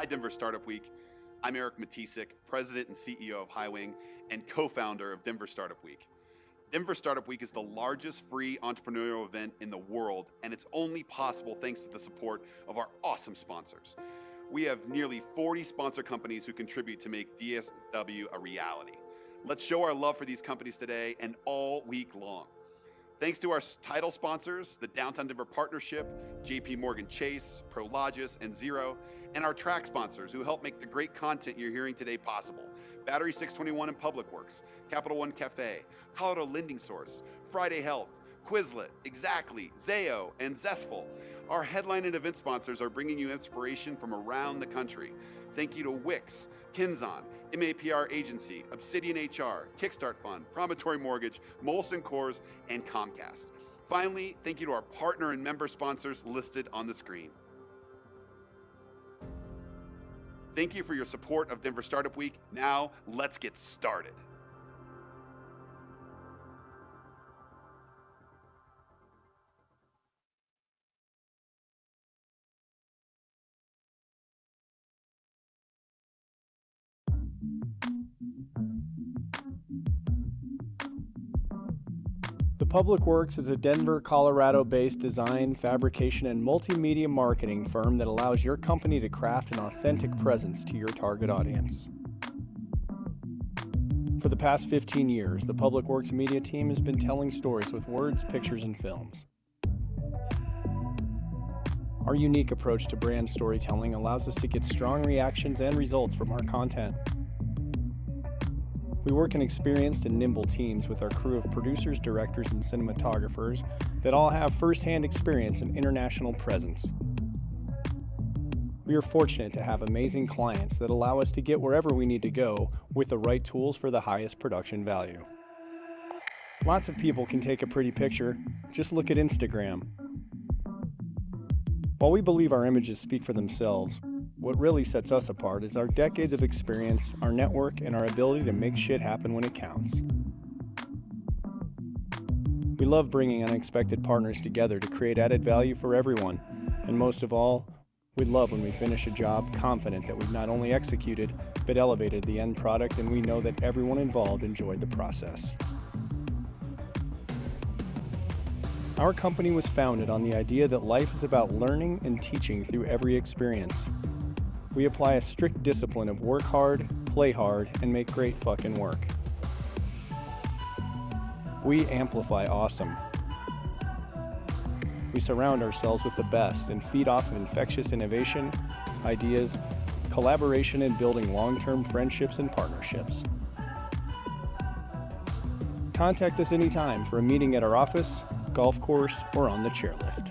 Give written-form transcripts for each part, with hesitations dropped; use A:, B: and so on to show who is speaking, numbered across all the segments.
A: Hi, Denver Startup Week. I'm Eric Matisik, President and CEO of Highwing and co-founder of Denver Startup Week. Denver Startup Week is the largest free entrepreneurial event in the world, and it's only possible thanks to the support of our awesome sponsors. We have nearly 40 sponsor companies who contribute to make DSW a reality. Let's show our love for these companies today and all week long. Thanks to our title sponsors, the Downtown Denver Partnership, JP Morgan Chase, Prologis, and Zero, and our track sponsors who help make the great content you're hearing today possible. Battery 621 and Public Works, Capital One Cafe, Colorado Lending Source, Friday Health, Quizlet, Exactly, Zayo, and Zestful. Our headline and event sponsors are bringing you inspiration from around the country. Thank you to Wix, Kinzon, MAPR Agency, Obsidian HR, Kickstart Fund, Promontory Mortgage, Molson Coors, and Comcast. Finally, thank you to our partner and member sponsors listed on the screen. Thank you for your support of Denver Startup Week. Now, let's get started.
B: The Public Works is a Denver, Colorado-based design, fabrication, and multimedia marketing firm that allows your company to craft an authentic presence to your target audience. For the past 15 years, the Public Works media team has been telling stories with words, pictures, and films. Our unique approach to brand storytelling allows us to get strong reactions and results from our content. We work in experienced and nimble teams with our crew of producers, directors, and cinematographers that all have first-hand experience and international presence. We are fortunate to have amazing clients that allow us to get wherever we need to go with the right tools for the highest production value. Lots of people can take a pretty picture. Just look at Instagram. While we believe our images speak for themselves, what really sets us apart is our decades of experience, our network, and our ability to make shit happen when it counts. We love bringing unexpected partners together to create added value for everyone. And most of all, we love when we finish a job confident that we've not only executed, but elevated the end product, and we know that everyone involved enjoyed the process. Our company was founded on the idea that life is about learning and teaching through every experience. We apply a strict discipline of work hard, play hard, and make great fucking work. We amplify awesome. We surround ourselves with the best and feed off of infectious innovation, ideas, collaboration, and building long-term friendships and partnerships. Contact us anytime for a meeting at our office, golf course, or on the chairlift.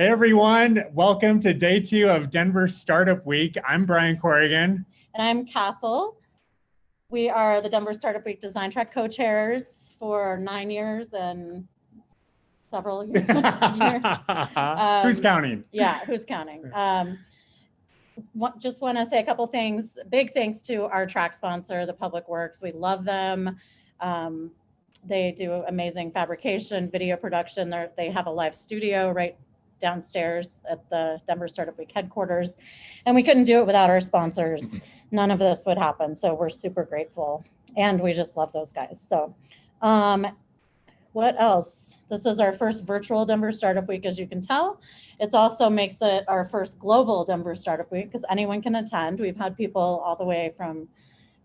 C: Hey everyone, welcome to day 2 of Denver Startup Week. I'm Brian Corrigan.
D: And I'm Castle. We are the Denver Startup Week Design Track co-chairs for 9 years and several years.
C: Who's counting?
D: Yeah, who's counting? Just want to say a couple things. Big thanks to our track sponsor, the Public Works. We love them. They do amazing fabrication, video production. They have a live studio right downstairs at the Denver Startup Week headquarters. And we couldn't do it without our sponsors. None of this would happen. So we're super grateful. And we just love those guys. So what else? This is our first virtual Denver Startup Week, as you can tell. It also makes it our first global Denver Startup Week because anyone can attend. We've had people all the way from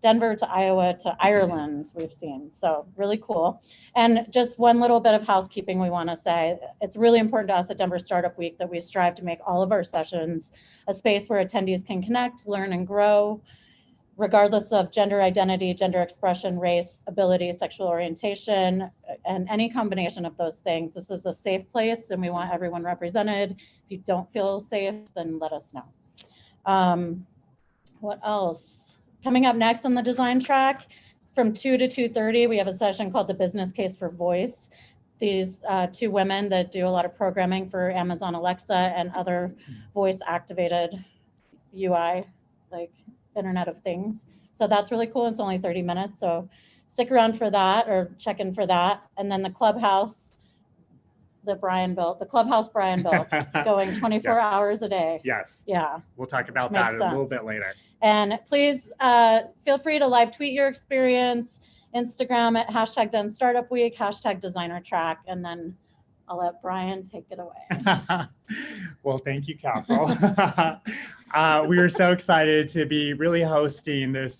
D: Denver to Iowa to Ireland we've seen. So really cool. And just one little bit of housekeeping we want to say. It's really important to us at Denver Startup Week that we strive to make all of our sessions a space where attendees can connect, learn, and grow, regardless of gender identity, gender expression, race, ability, sexual orientation, and any combination of those things. This is a safe place and we want everyone represented. If you don't feel safe, then let us know. What else? Coming up next on the design track, from 2 to 2:30, we have a session called the Business Case for Voice. these two women that do a lot of programming for Amazon Alexa and other voice activated UI, like Internet of Things. So that's really cool. It's only 30 minutes. So stick around for that or check in for that. And then the clubhouse that Brian built, going 24
C: Yes.
D: hours a day.
C: Yes.
D: Yeah.
C: We'll talk about
D: Which
C: that
D: makes
C: a little
D: sense.
C: bit later.
D: And please feel free to live tweet your experience, Instagram at #DenStartupWeek, #DesignerTrack, and then I'll let Brian take it away.
C: Well, thank you, Castle. We are so excited to be really hosting this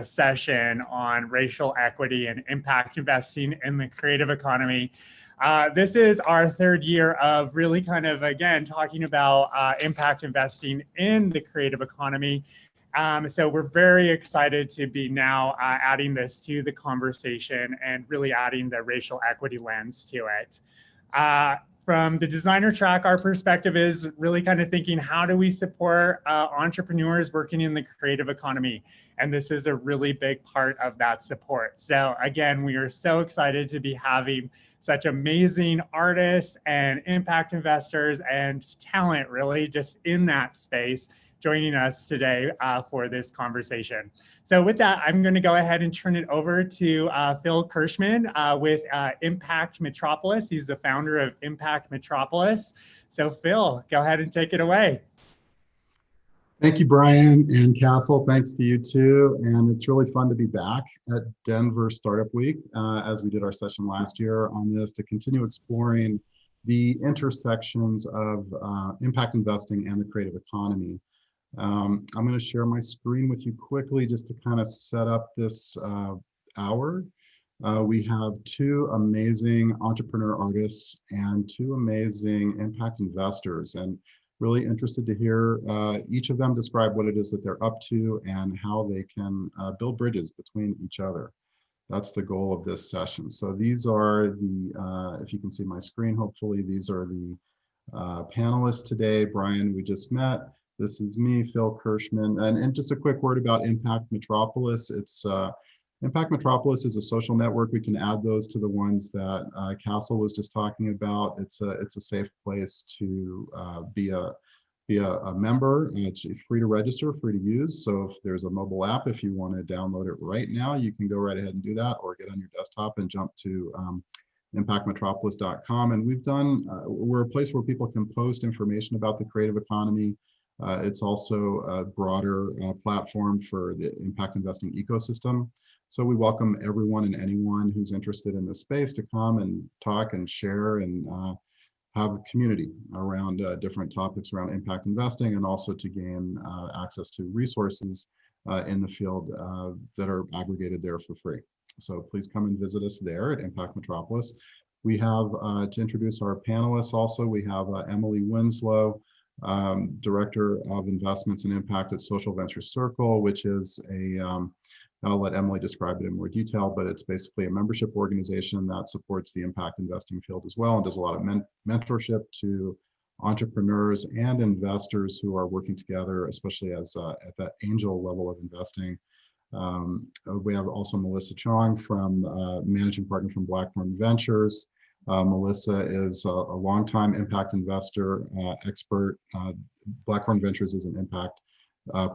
C: session on racial equity and impact investing in the creative economy. This is our third year of really kind of, again, talking about impact investing in the creative economy. So we're very excited to be now adding this to the conversation and really adding the racial equity lens to it. From the designer track, our perspective is really kind of thinking, how do we support entrepreneurs working in the creative economy? And this is a really big part of that support. So again, we are so excited to be having such amazing artists and impact investors and talent really just in that space joining us today for this conversation. So with that, I'm going to go ahead and turn it over to Phil Kirschman with Impact Metropolis. He's the founder of Impact Metropolis. So Phil, go ahead and take it away.
E: Thank you, Brian and Castle. Thanks to you too. And it's really fun to be back at Denver Startup Week as we did our session last year on this to continue exploring the intersections of impact investing and the creative economy. I'm going to share my screen with you quickly just to kind of set up this hour. We have two amazing entrepreneur artists and two amazing impact investors, and really interested to hear each of them describe what it is that they're up to and how they can build bridges between each other. That's the goal of this session. So these are the, if you can see my screen, hopefully these are the panelists today. Brian, we just met. This is me, Phil Kirschman. And just a quick word about Impact Metropolis. It's Impact Metropolis is a social network. We can add those to the ones that Castle was just talking about. It's a safe place to be a member. It's free to register, free to use. So if there's a mobile app, if you want to download it right now, you can go right ahead and do that, or get on your desktop and jump to impactmetropolis.com. And we're a place where people can post information about the creative economy. It's also a broader platform for the impact investing ecosystem. So we welcome everyone and anyone who's interested in this space to come and talk and share and have a community around different topics around impact investing, and also to gain access to resources in the field that are aggregated there for free. So please come and visit us there at Impact Metropolis. We have, to introduce our panelists also, we have Emily Winslow, Director of Investments and Impact at Social Venture Circle, which is I'll let Emily describe it in more detail, but it's basically a membership organization that supports the impact investing field as well, and does a lot of mentorship to entrepreneurs and investors who are working together, especially as at that angel level of investing. We have also Melissa Chong, from managing partner from Blackthorn Ventures. Melissa is a longtime impact investor expert. Blackthorn Ventures is an impact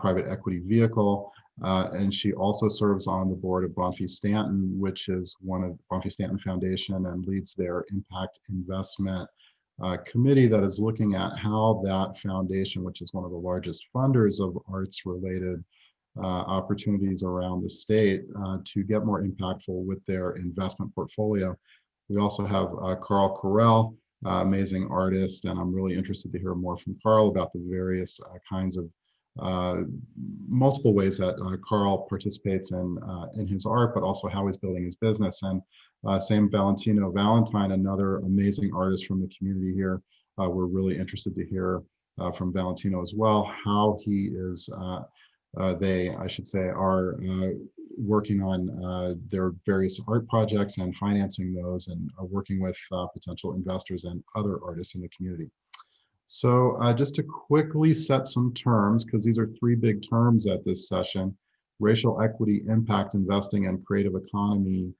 E: private equity vehicle, and she also serves on the board of Bonfi Stanton, which is one of Bonfi Stanton Foundation, and leads their impact investment committee that is looking at how that foundation, which is one of the largest funders of arts-related opportunities around the state, to get more impactful with their investment portfolio. We also have Carl Carell, amazing artist, and I'm really interested to hear more from Carl about the various kinds of multiple ways that Carl participates in his art, but also how he's building his business. And same Valentino Valentine, another amazing artist from the community here. We're really interested to hear from Valentino as well, how he is, I should say, are working on their various art projects and financing those, and working with potential investors and other artists in the community. So just to quickly set some terms, because these are three big terms at this session: racial equity, impact investing, and creative economy.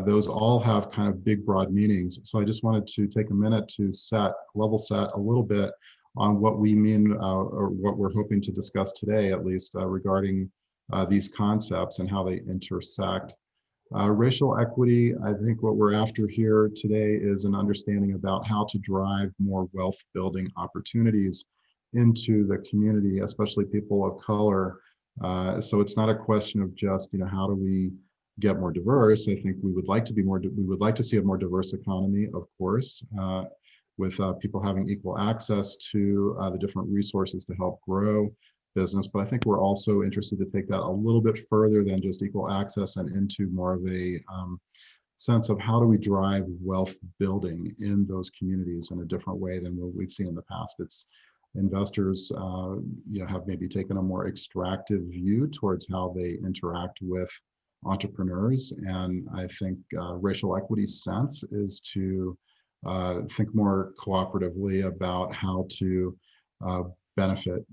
E: Those all have kind of big, broad meanings. So I just wanted to take a minute to level set a little bit on what we mean or what we're hoping to discuss today, at least regarding these concepts and how they intersect. Racial equity, I think what we're after here today is an understanding about how to drive more wealth building opportunities into the community, especially people of color. So it's not a question of just, how do we get more diverse? I think we would like to see a more diverse economy, of course, with people having equal access to the different resources to help grow business. But I think we're also interested to take that a little bit further than just equal access and into more of a sense of how do we drive wealth building in those communities in a different way than what we've seen in the past. It's investors, have maybe taken a more extractive view towards how they interact with entrepreneurs. And I think racial equity sense is to think more cooperatively about how to benefit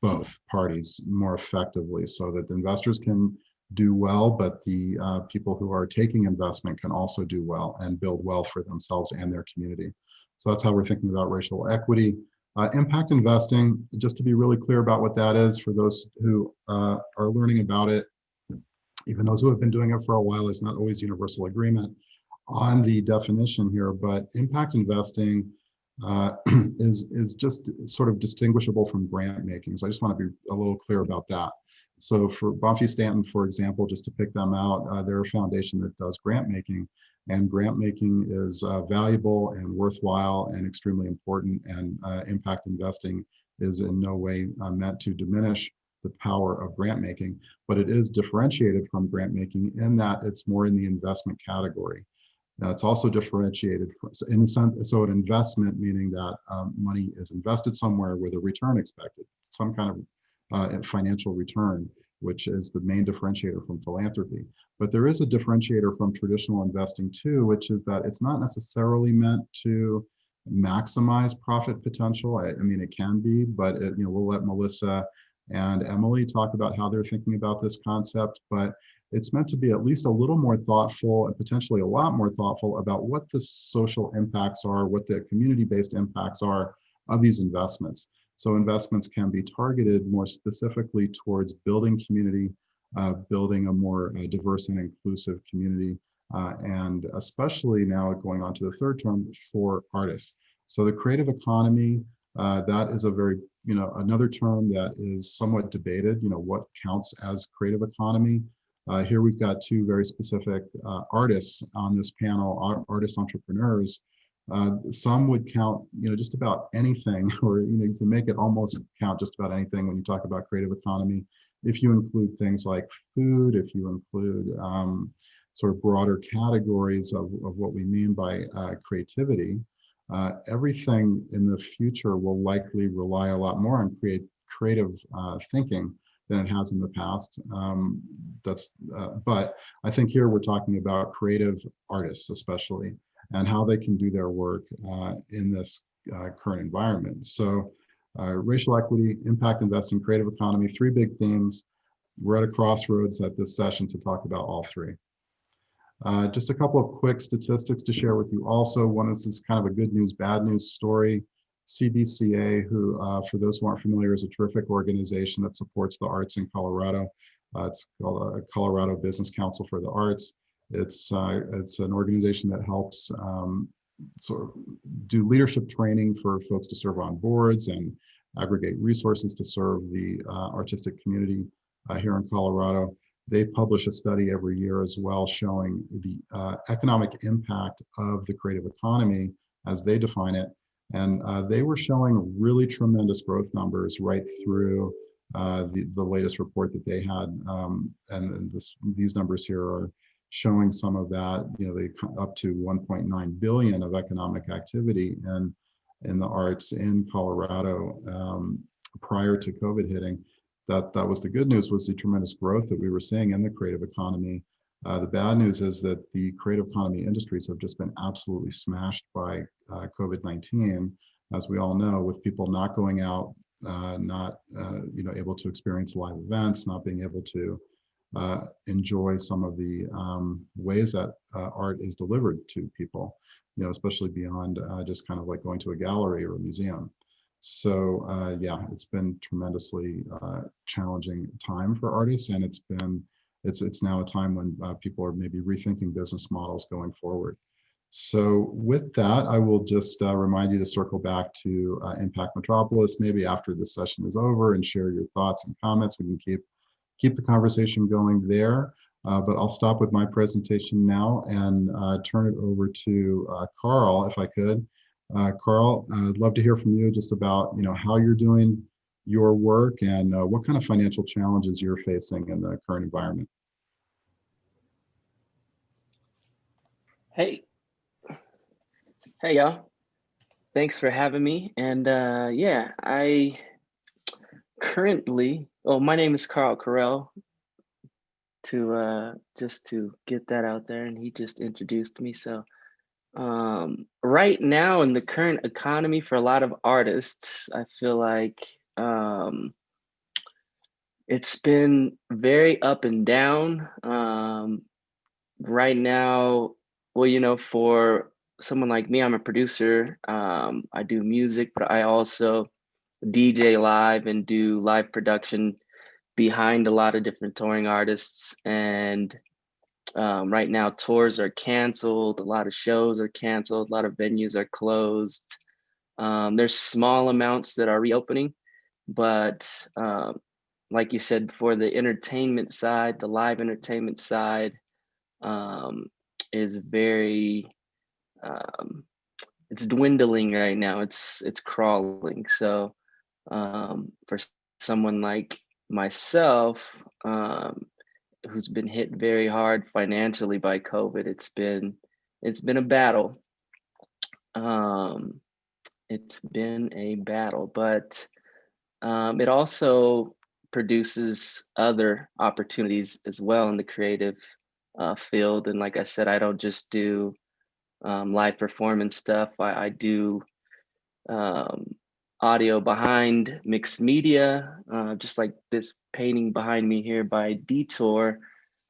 E: both parties more effectively so that the investors can do well, but the people who are taking investment can also do well and build wealth for themselves and their community. So that's how we're thinking about racial equity. Impact investing, just to be really clear about what that is for those who are learning about it, even those who have been doing it for a while, is not always universal agreement on the definition here, but impact investing is just sort of distinguishable from grant making. So I just want to be a little clear about that. So for Bonfi Stanton, for example, just to pick them out, they're a foundation that does grant making, and grant making is valuable and worthwhile and extremely important, and impact investing is in no way meant to diminish the power of grant making, but it is differentiated from grant making in that it's more in the investment category. Now, it's also differentiated in a sense, so an investment meaning that money is invested somewhere with a return expected, some kind of financial return, which is the main differentiator from philanthropy. But there is a differentiator from traditional investing too, which is that it's not necessarily meant to maximize profit potential. I mean, it can be, but we'll let Melissa and Emily talk about how they're thinking about this concept, but it's meant to be at least a little more thoughtful and potentially a lot more thoughtful about what the social impacts are, what the community-based impacts are of these investments. So investments can be targeted more specifically towards building community, building a more diverse and inclusive community, and especially now going on to the third term for artists. So the creative economy, that is a very, another term that is somewhat debated, what counts as creative economy. Here we've got two very specific artists on this panel, artist entrepreneurs. Some would count, just about anything, or you can make it almost count just about anything when you talk about creative economy. If you include things like food, if you include sort of broader categories of what we mean by creativity, everything in the future will likely rely a lot more on creative thinking than it has in the past. But I think here we're talking about creative artists, especially, and how they can do their work in this current environment. So racial equity, impact investing, creative economy, three big themes. We're at a crossroads at this session to talk about all three. Just a couple of quick statistics to share with you also. One is this kind of a good news, bad news story. CBCA, who, for those who aren't familiar, is a terrific organization that supports the arts in Colorado. It's called a Colorado Business Council for the Arts. It's an organization that helps sort of do leadership training for folks to serve on boards and aggregate resources to serve the artistic community here in Colorado. They publish a study every year as well showing the economic impact of the creative economy as they define it. And they were showing really tremendous growth numbers right through the latest report that they had. And these numbers here are showing some of that, they up to 1.9 billion of economic activity in the arts in Colorado prior to COVID hitting. That was the good news, was the tremendous growth that we were seeing in the creative economy. The bad news is that the creative economy industries have just been absolutely smashed by COVID-19, as we all know, with people not going out, not able to experience live events, not being able to enjoy some of the ways that art is delivered to people, especially beyond just kind of like going to a gallery or a museum. So yeah, it's been tremendously challenging time for artists, and it's now a time when people are maybe rethinking business models going forward. So with that, I will just remind you to circle back to Impact Metropolis maybe after this session is over and share your thoughts and comments. We can keep the conversation going there. But I'll stop with my presentation now and turn it over to Carl, if I could. Carl, I'd love to hear from you just about how you're doing your work and what kind of financial challenges you're facing in the current environment.
F: Hey y'all. Thanks for having me. And yeah, I currently, my name is Carl Carell, just to get that out there, and he just introduced me. So right now in the current economy for a lot of artists, I feel like it's been very up and down. Right now, well, for someone like me, I'm a producer. I do music, but I also DJ live and do live production behind a lot of different touring artists. And right now, tours are canceled. A lot of shows are canceled. A lot of venues are closed. There's small amounts that are reopening, but like you said before, the entertainment side, the live entertainment side, is very, it's dwindling right now. It's crawling. So for someone like myself, who's been hit very hard financially by COVID, it's been a battle. It's been a battle, but it also produces other opportunities as well in the creative field. And like I said, I don't just do live performance stuff. I do audio behind mixed media, just like this painting behind me here by Detour,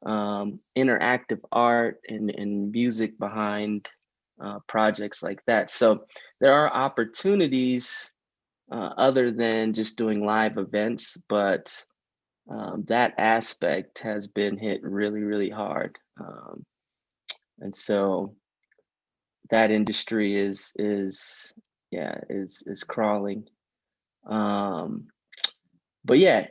F: interactive art and music behind projects like that. So there are opportunities other than just doing live events, but that aspect has been hit really, really hard. And so that industry is crawling. But yeah,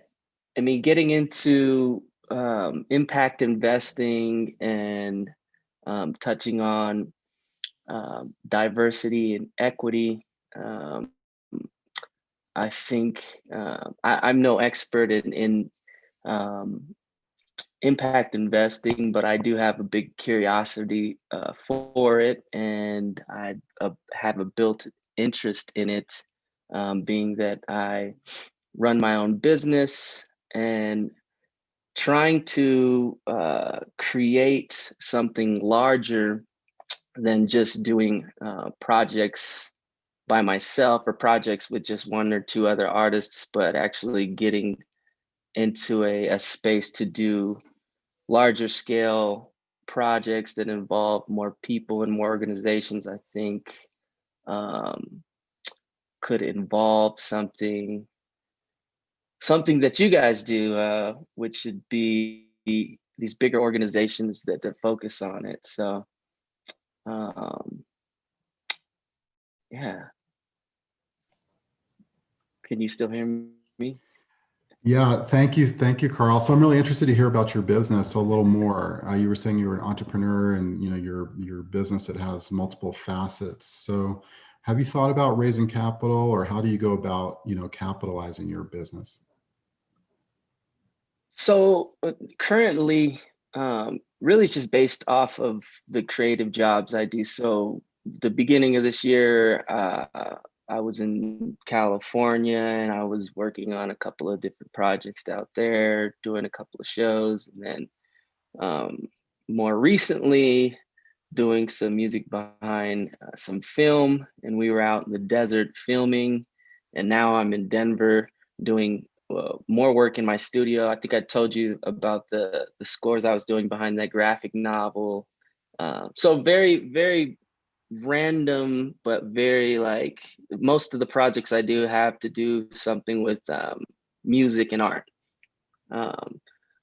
F: I mean, getting into impact investing and touching on diversity and equity. I think I'm no expert in impact investing, but I do have a big curiosity for it, and I have a built interest in it, being that I run my own business and trying to create something larger than just doing projects by myself or projects with just one or two other artists, but actually getting into a space to do larger scale projects that involve more people and more organizations. I think could involve something that you guys do, which should be these bigger organizations that focus on it. So yeah. Can you still hear me?
E: Yeah, thank you, Carl. So I'm really interested to hear about your business a little more. You were saying you were an entrepreneur, and your business that has multiple facets. So, have you thought about raising capital, or how do you go about capitalizing your business?
F: So currently, really, it's just based off of the creative jobs I do. So the beginning of this year, I was in California and I was working on a couple of different projects out there, doing a couple of shows. And then more recently, doing some music behind some film. And we were out in the desert filming. And now I'm in Denver doing more work in my studio. I think I told you about the scores I was doing behind that graphic novel. So very, very random, but very like most of the projects I do have to do something with music and art.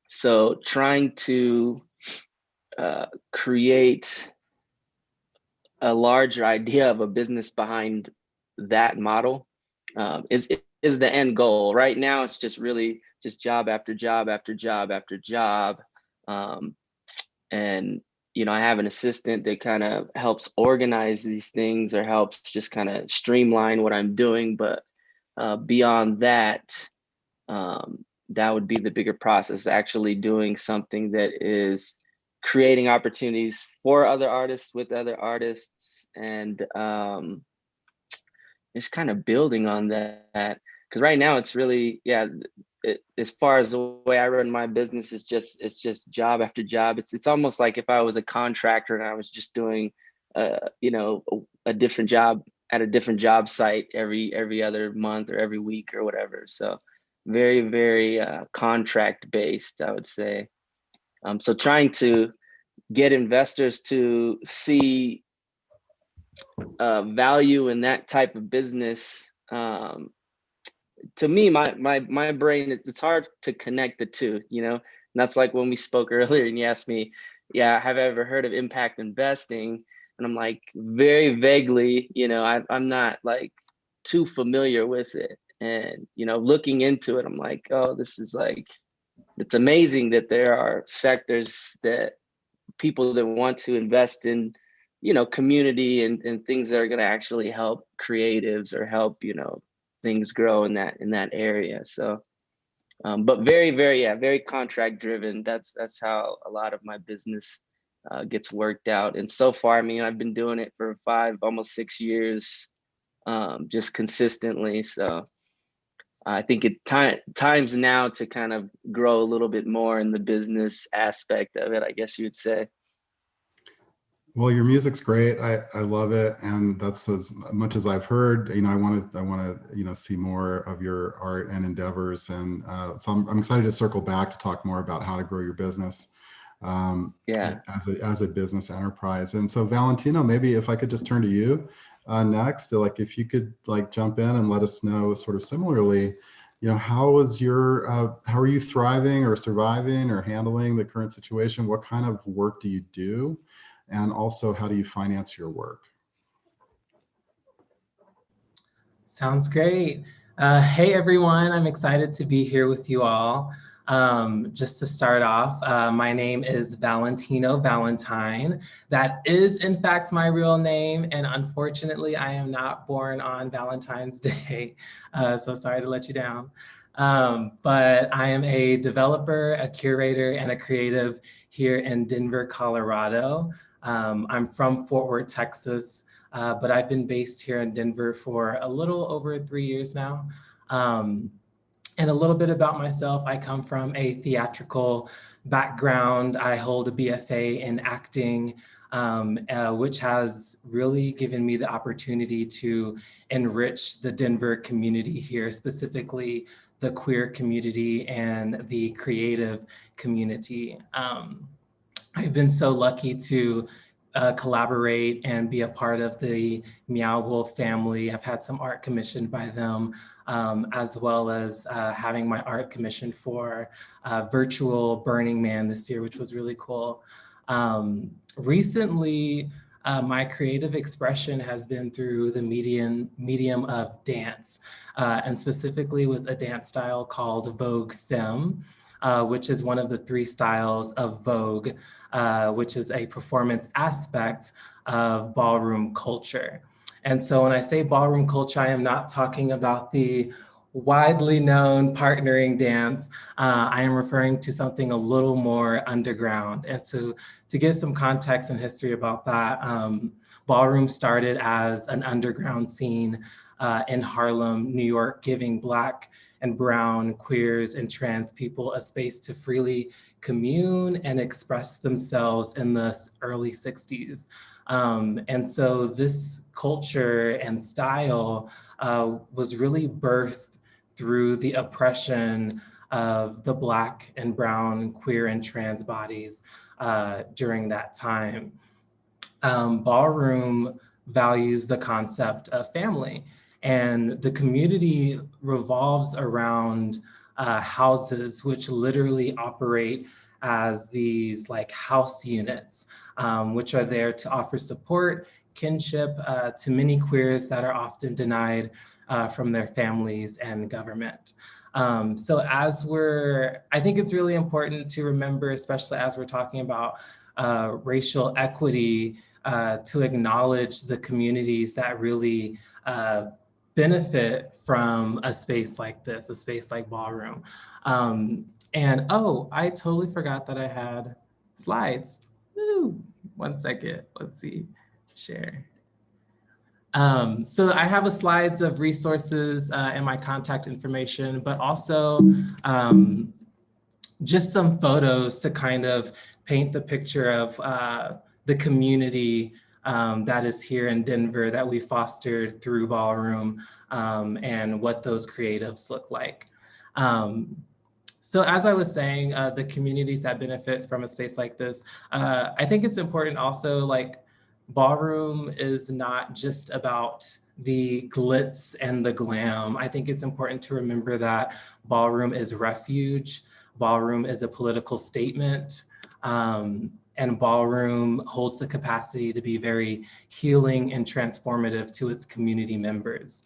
F: So trying to create a larger idea of a business behind that model is the end goal. Right now, it's just really just job after job after job after job. And, you know, I have an assistant that kind of helps organize these things or helps just kind of streamline what I'm doing. But beyond that, that would be the bigger process, actually doing something that is creating opportunities for other artists with other artists, and just kind of building on that. Because right now it's really, yeah, as far as the way I run my business, it's just job after job. It's almost like if I was a contractor and I was just doing, you know, a different job at a different job site every other month or every week or whatever. So very, very contract based, I would say. So trying to get investors to see value in that type of business. To me, my brain, it's hard to connect the two, you know. And that's like when we spoke earlier and you asked me, yeah, have I ever heard of impact investing? And I'm like, very vaguely, you know, I'm not like too familiar with it. And, you know, looking into it, I'm like, oh, this is like, it's amazing that there are sectors that people that want to invest in, you know, community and things that are going to actually help creatives or help, you know, things grow in that area. So but very, very, yeah, very contract driven. That's how a lot of my business gets worked out. And so far, I mean, I've been doing it for 5, almost 6 years, just consistently. So I think it times now to kind of grow a little bit more in the business aspect of it, I guess you would say.
E: Well, your music's great. I love it, and that's as much as I've heard. You know, I want to you know, see more of your art and endeavors, and so I'm excited to circle back to talk more about how to grow your business
F: Yeah.
E: as a business enterprise. And so Valentino, maybe if I could just turn to you next, like if you could like jump in and let us know sort of similarly, you know, how are you thriving or surviving or handling the current situation? What kind of work do you do? And also, how do you finance your work?
G: Sounds great. Hey, everyone. I'm excited to be here with you all. Just to start off, my name is Valentino Valentine. That is, in fact, my real name. And unfortunately, I am not born on Valentine's Day. So sorry to let you down. But I am a developer, a curator, and a creative here in Denver, Colorado. I'm from Fort Worth, Texas, but I've been based here in Denver for a little over 3 years now. And a little bit about myself, I come from a theatrical background. I hold a BFA in acting, which has really given me the opportunity to enrich the Denver community here, specifically the queer community and the creative community. I've been so lucky to collaborate and be a part of the Meow Wolf family. I've had some art commissioned by them, as well as having my art commissioned for virtual Burning Man this year, which was really cool. Recently, my creative expression has been through the medium of dance, and specifically with a dance style called Vogue Femme, which is one of the 3 styles of Vogue, which is a performance aspect of ballroom culture. And so when I say ballroom culture, I am not talking about the widely known partnering dance. I am referring to something a little more underground. And so to give some context and history about that, ballroom started as an underground scene in Harlem, New York, giving Black and brown, queers, and trans people a space to freely commune and express themselves in the early 60s. And so this culture and style was really birthed through the oppression of the Black and brown, queer and trans bodies during that time. Ballroom values the concept of family, and the community revolves around houses, which literally operate as these like house units, which are there to offer support, kinship to many queers that are often denied from their families and government. So I think it's really important to remember, especially as we're talking about racial equity, to acknowledge the communities that really benefit from a space like this, a space like Ballroom. And oh, I totally forgot that I had slides. Woo. 1 second, let's see, share. So I have a slides of resources and my contact information, but also just some photos to kind of paint the picture of the community that is here in Denver that we fostered through Ballroom and what those creatives look like. So as I was saying, the communities that benefit from a space like this, I think it's important also, like, Ballroom is not just about the glitz and the glam. I think it's important to remember that Ballroom is refuge. Ballroom is a political statement. And Ballroom holds the capacity to be very healing and transformative to its community members.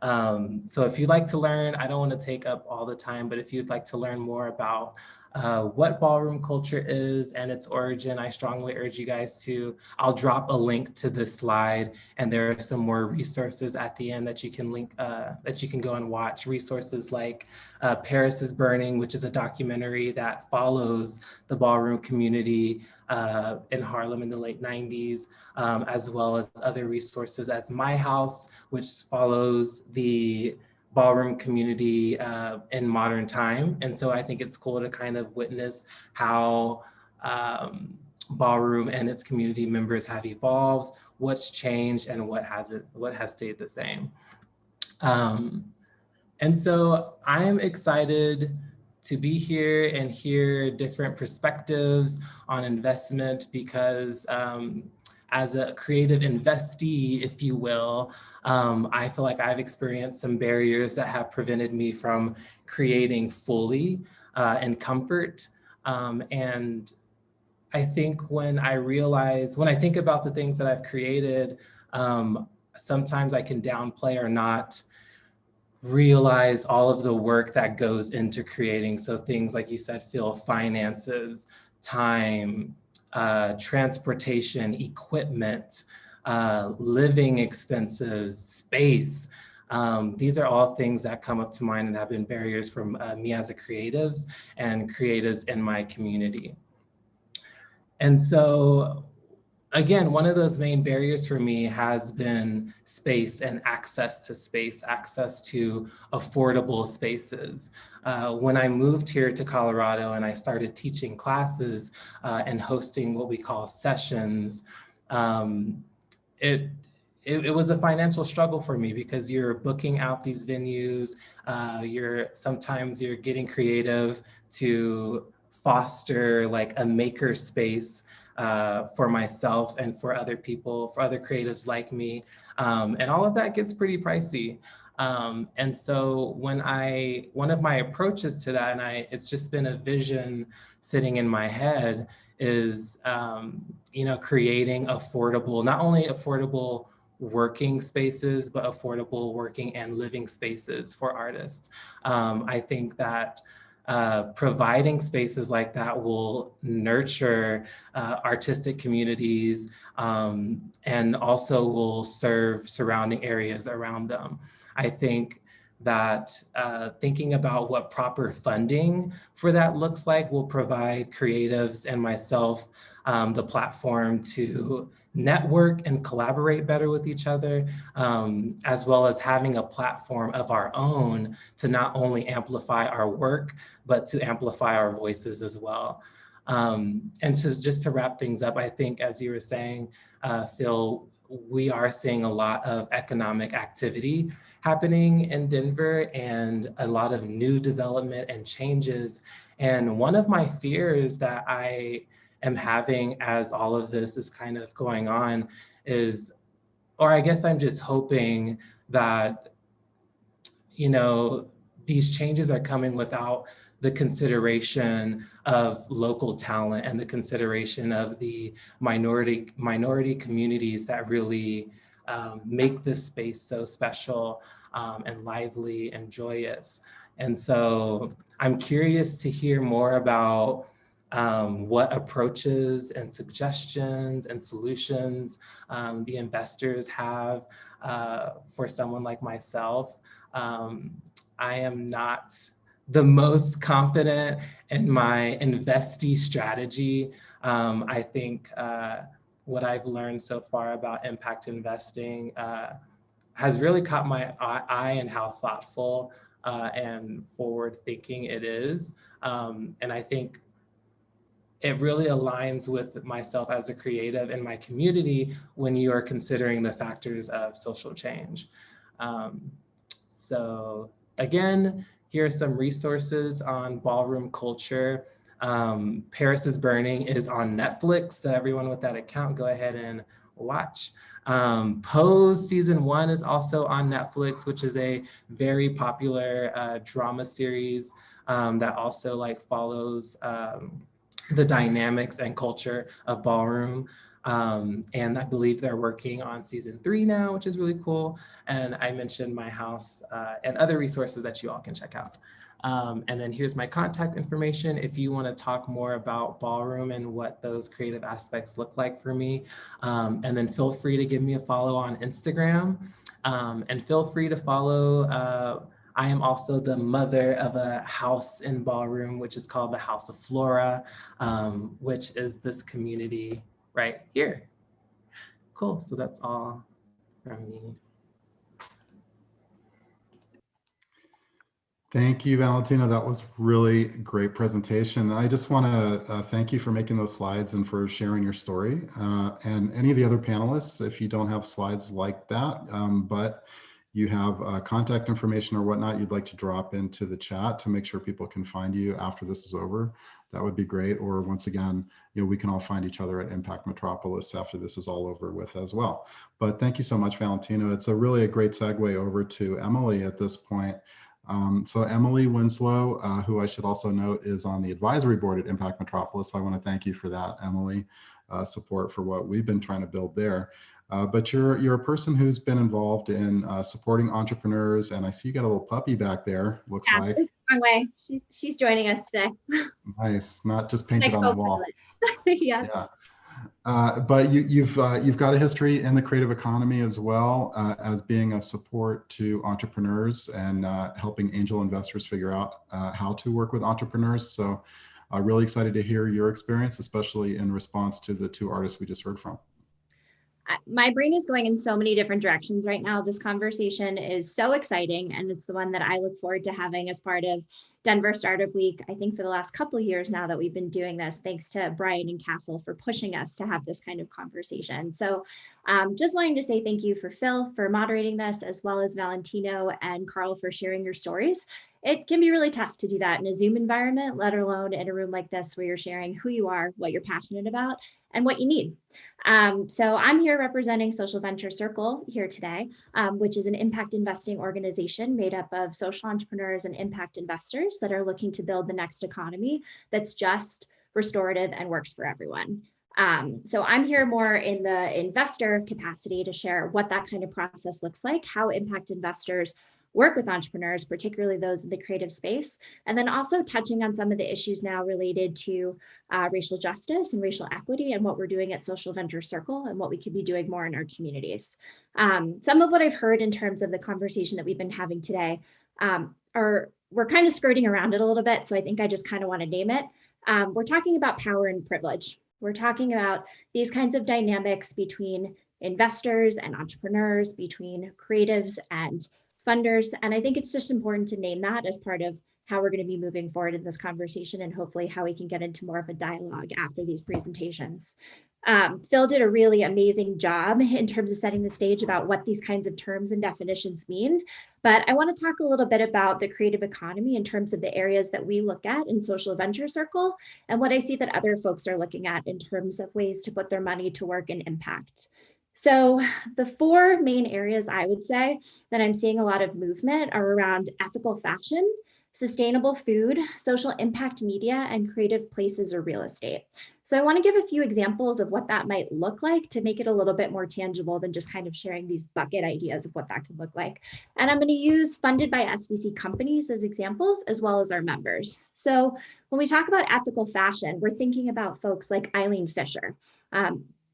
G: So if you'd like to learn, I don't want to take up all the time, but if you'd like to learn more about what ballroom culture is and its origin, I strongly urge you guys I'll drop a link to this slide, and there are some more resources at the end that you can that you can go and watch. Resources like Paris is Burning, which is a documentary that follows the ballroom community in Harlem in the late 90s, as well as other resources as My House, which follows the ballroom community in modern time. And so I think it's cool to kind of witness how ballroom and its community members have evolved, what's changed, and what has stayed the same. And so I'm excited to be here and hear different perspectives on investment, because as a creative investee, if you will, I feel like I've experienced some barriers that have prevented me from creating fully in comfort. And I think when I think about the things that I've created, sometimes I can downplay or not realize all of the work that goes into creating. So things like you said, Phil, finances, time, transportation, equipment, living expenses, space. These are all things that come up to mind and have been barriers from me as a creatives and creatives in my community. And so, again, one of those main barriers for me has been space and access to space, access to affordable spaces. When I moved here to Colorado and I started teaching classes and hosting what we call sessions, it was a financial struggle for me, because you're booking out these venues, sometimes you're getting creative to foster like a maker space for myself and for other people, for other creatives like me. And all of that gets pretty pricey. And so one of my approaches to that, and it's just been a vision sitting in my head, is creating affordable, not only affordable working spaces, but affordable working and living spaces for artists. I think that providing spaces like that will nurture artistic communities and also will serve surrounding areas around them. I think that thinking about what proper funding for that looks like will provide creatives and myself the platform to network and collaborate better with each other, as well as having a platform of our own to not only amplify our work, but to amplify our voices as well. And so just to wrap things up, I think, as you were saying, Phil, we are seeing a lot of economic activity happening in Denver and a lot of new development and changes. And one of my fears that I am having as all of this is kind of going on is, or I guess I'm just hoping that, you know, these changes are coming without the consideration of local talent and the consideration of the minority communities that really make this space so special and lively and joyous. And so I'm curious to hear more about what approaches and suggestions and solutions the investors have for someone like myself. I am not the most confident in my investee strategy. I think what I've learned so far about impact investing has really caught my eye and how thoughtful and forward thinking it is. And I think it really aligns with myself as a creative in my community when you are considering the factors of social change. So again, here are some resources on ballroom culture. Paris is Burning is on Netflix, so everyone with that account, go ahead and watch. Pose season 1 is also on Netflix, which is a very popular drama series that also like follows the dynamics and culture of ballroom. And I believe they're working on season 3 now, which is really cool. And I mentioned my house and other resources that you all can check out. And then here's my contact information if you want to talk more about ballroom and what those creative aspects look like for me. And then feel free to give me a follow on Instagram, and feel free to follow. I am also the mother of a house in ballroom, which is called the House of Flora, which is this community right here. Cool, so that's all from me.
E: Thank you, Valentina. That was really great presentation. I just want to thank you for making those slides and for sharing your story. And any of the other panelists, if you don't have slides like that, but you have contact information or whatnot you'd like to drop into the chat to make sure people can find you after this is over, that would be great. Or once again, you know, we can all find each other at Impact Metropolis after this is all over with as well. But thank you so much, Valentina. It's a great segue over to Emily at this point. So Emily Winslow, who I should also note is on the advisory board at Impact Metropolis. I want to thank you for that, Emily, support for what we've been trying to build there. But you're a person who's been involved in supporting entrepreneurs, and I see you got a little puppy back there, looks like.
H: Wrong way. She's joining us today.
E: Nice, not just painted on the wall.
H: Yeah.
E: Yeah. But you've got a history in the creative economy as well, as being a support to entrepreneurs and helping angel investors figure out how to work with entrepreneurs. So really excited to hear your experience, especially in response to the 2 artists we just heard from.
H: My brain is going in so many different directions right now. This conversation is so exciting, and it's the one that I look forward to having as part of Denver Startup Week. I think for the last couple of years now that we've been doing this, thanks to Brian and Castle for pushing us to have this kind of conversation. So just wanting to say thank you for Phil for moderating this, as well as Valentino and Carl for sharing your stories. It can be really tough to do that in a Zoom environment, let alone in a room like this where you're sharing who you are, what you're passionate about, and what you need. So I'm here representing Social Venture Circle here today, which is an impact investing organization made up of social entrepreneurs and impact investors that are looking to build the next economy that's just, restorative, and works for everyone. So I'm here more in the investor capacity to share what that kind of process looks like, how impact investors work with entrepreneurs, particularly those in the creative space, and then also touching on some of the issues now related to racial justice and racial equity and what we're doing at Social Venture Circle and what we could be doing more in our communities. Some of what I've heard in terms of the conversation that we've been having today we're kind of skirting around it a little bit, so I think I just kind of want to name it. We're talking about power and privilege. We're talking about these kinds of dynamics between investors and entrepreneurs, between creatives and funders. And I think it's just important to name that as part of how we're going to be moving forward in this conversation, and hopefully how we can get into more of a dialogue after these presentations. Phil did a really amazing job in terms of setting the stage about what these kinds of terms and definitions mean. But I want to talk a little bit about the creative economy in terms of the areas that we look at in Social Venture Circle and what I see that other folks are looking at in terms of ways to put their money to work and impact. So the four main areas I would say that I'm seeing a lot of movement are around ethical fashion, sustainable food, social impact media, and creative places or real estate. So I want to give a few examples of what that might look like to make it a little bit more tangible than just kind of sharing these bucket ideas of what that could look like. And I'm going to use funded by SVC companies as examples, as well as our members. So when we talk about ethical fashion, we're thinking about folks like Eileen Fisher.